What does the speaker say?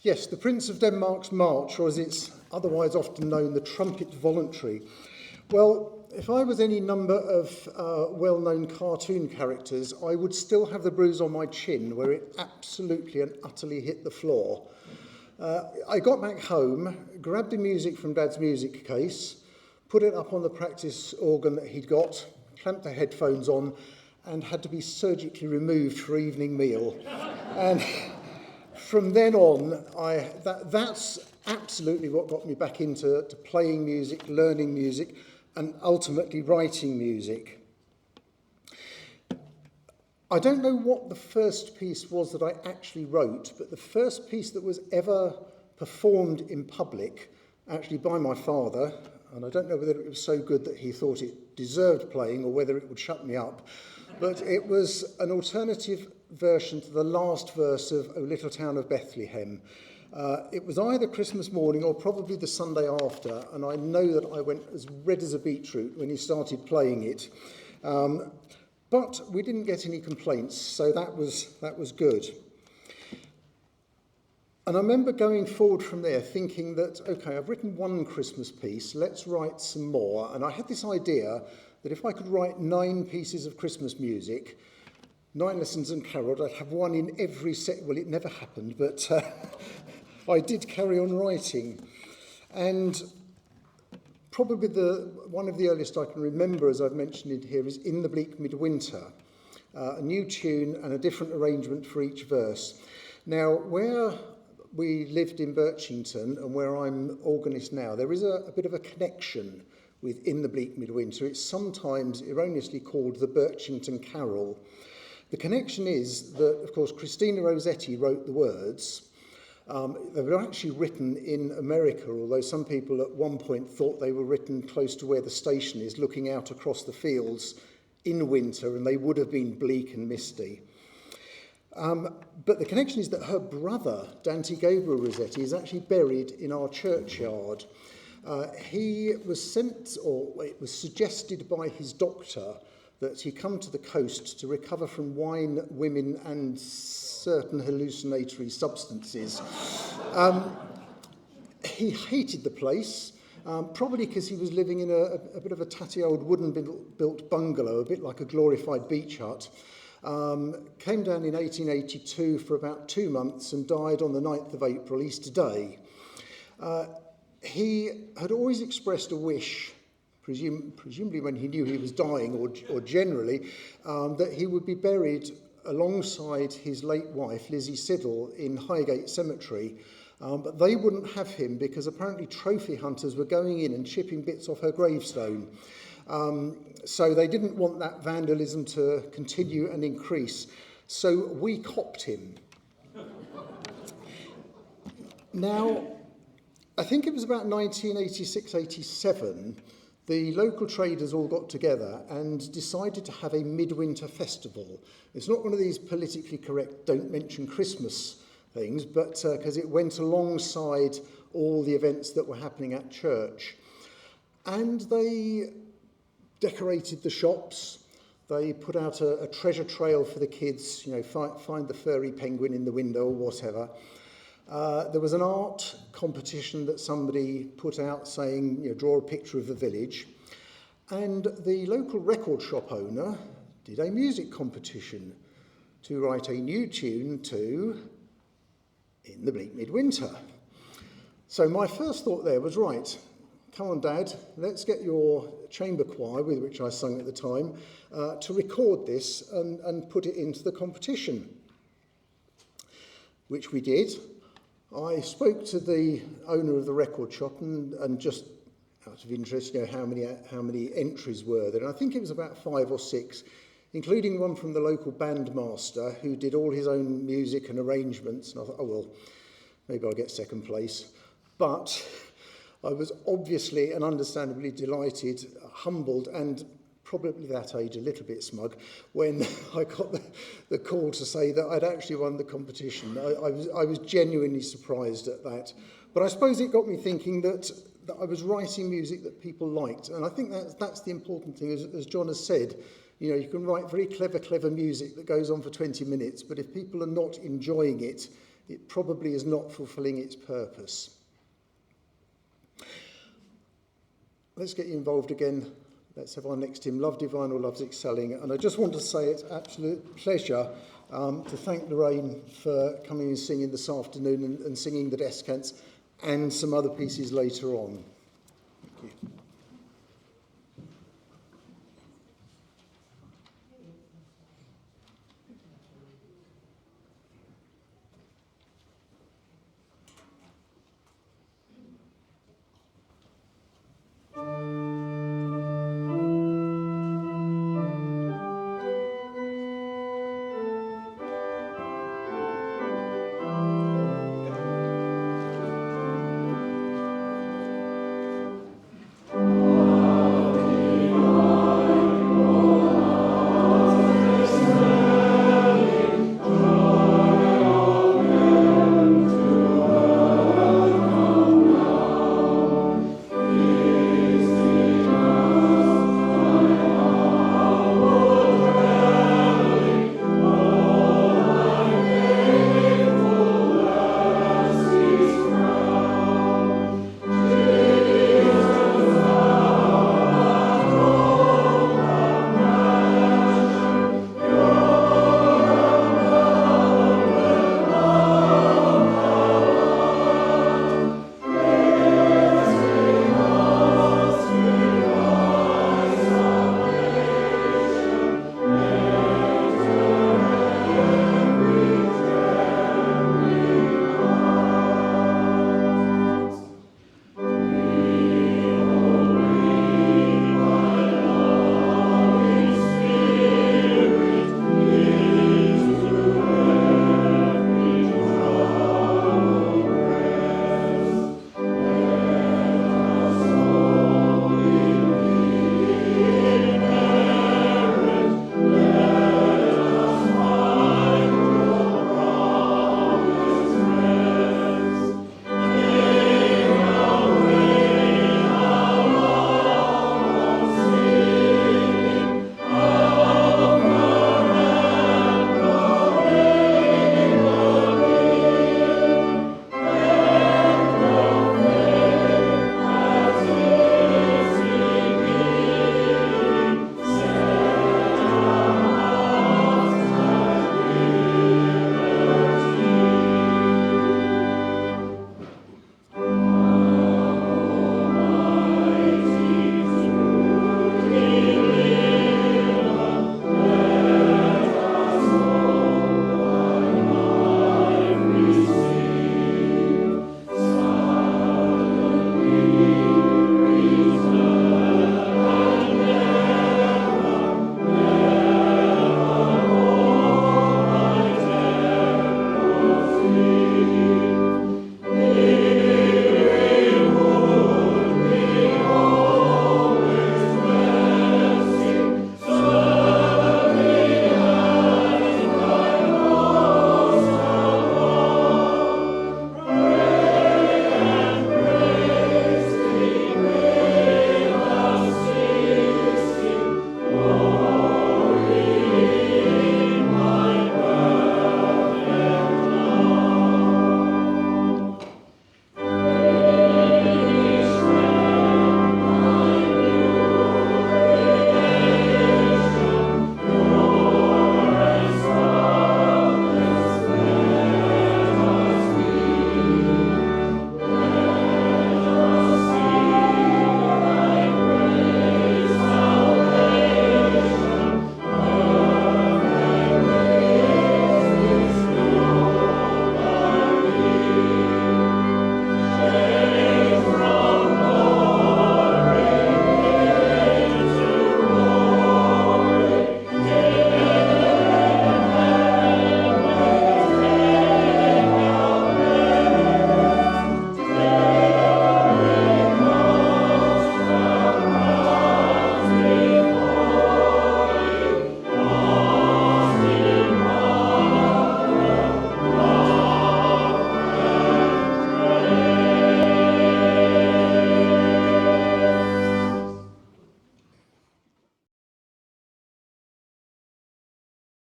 Yes, the Prince of Denmark's March, or as it's otherwise often known, the Trumpet Voluntary. Well, if I was any number of well-known cartoon characters, I would still have the bruise on my chin where it absolutely and utterly hit the floor. I got back home, grabbed the music from Dad's music case, put it up on the practice organ that he'd got, clamped the headphones on, and had to be surgically removed for evening meal. And from then on, that's absolutely what got me back into playing music, learning music, and ultimately writing music. I don't know what the first piece was that I actually wrote, but the first piece that was ever performed in public, actually by my father, and I don't know whether it was so good that he thought it deserved playing or whether it would shut me up, but it was an alternative version to the last verse of O Little Town of Bethlehem. It was either Christmas morning or probably the Sunday after, and I know that I went as red as a beetroot when he started playing it. But we didn't get any complaints, so that was good. And I remember going forward from there thinking that, okay, I've written one Christmas piece, let's write some more. And I had this idea that if I could write 9 pieces of Christmas music, 9 lessons and carols, I'd have one in every set. Well, it never happened, but I did carry on writing. And probably one of the earliest I can remember, as I've mentioned it here, is In the Bleak Midwinter, a new tune and a different arrangement for each verse. Now, where we lived in Birchington and where I'm organist now, there is a bit of a connection with In the Bleak Midwinter. It's sometimes erroneously called the Birchington Carol. The connection is that, of course, Christina Rossetti wrote the words. They were actually written in America, although some people at one point thought they were written close to where the station is, looking out across the fields in winter, and they would have been bleak and misty. But the connection is that her brother, Dante Gabriel Rossetti, is actually buried in our churchyard. He was sent, or it was suggested by his doctor, that he come to the coast to recover from wine, women, and certain hallucinatory substances. He hated the place, probably because he was living in a bit of a tatty old wooden built bungalow, a bit like a glorified beach hut. Came down in 1882 for about 2 months and died on the 9th of April, Easter Day. He had always expressed a wish, presumably when he knew he was dying or generally, that he would be buried alongside his late wife, Lizzie Siddle, in Highgate Cemetery. But they wouldn't have him because apparently trophy hunters were going in and chipping bits off her gravestone. So they didn't want that vandalism to continue and increase. So we copped him. Now, I think it was about 1986-87, the local traders all got together and decided to have a midwinter festival. It's not one of these politically correct don't mention Christmas things, but because it went alongside all the events that were happening at church. And they decorated the shops. They put out a treasure trail for the kids, find the furry penguin in the window or whatever. There was an art competition that somebody put out saying, draw a picture of the village. And the local record shop owner did a music competition to write a new tune to In the Bleak Midwinter. So my first thought there was, right, come on, Dad, let's get your chamber choir, with which I sung at the time, to record this and put it into the competition, which we did. I spoke to the owner of the record shop and just out of interest, how many entries were there. And I think it was about 5 or 6, including one from the local bandmaster who did all his own music and arrangements. And I thought, oh, well, maybe I'll get second place. But I was obviously and understandably delighted, humbled, and probably that age a little bit smug when I got the call to say that I'd actually won the competition. I was genuinely surprised at that. But I suppose it got me thinking that I was writing music that people liked. And I think that's the important thing, as John has said. You can write very clever music that goes on for 20 minutes, but if people are not enjoying it, it probably is not fulfilling its purpose. Let's get you involved again. Let's have our next hymn, Love Divine or Love's Excelling. And I just want to say it's absolute pleasure to thank Lorraine for coming and singing this afternoon and singing the Descants and some other pieces later on. Thank you.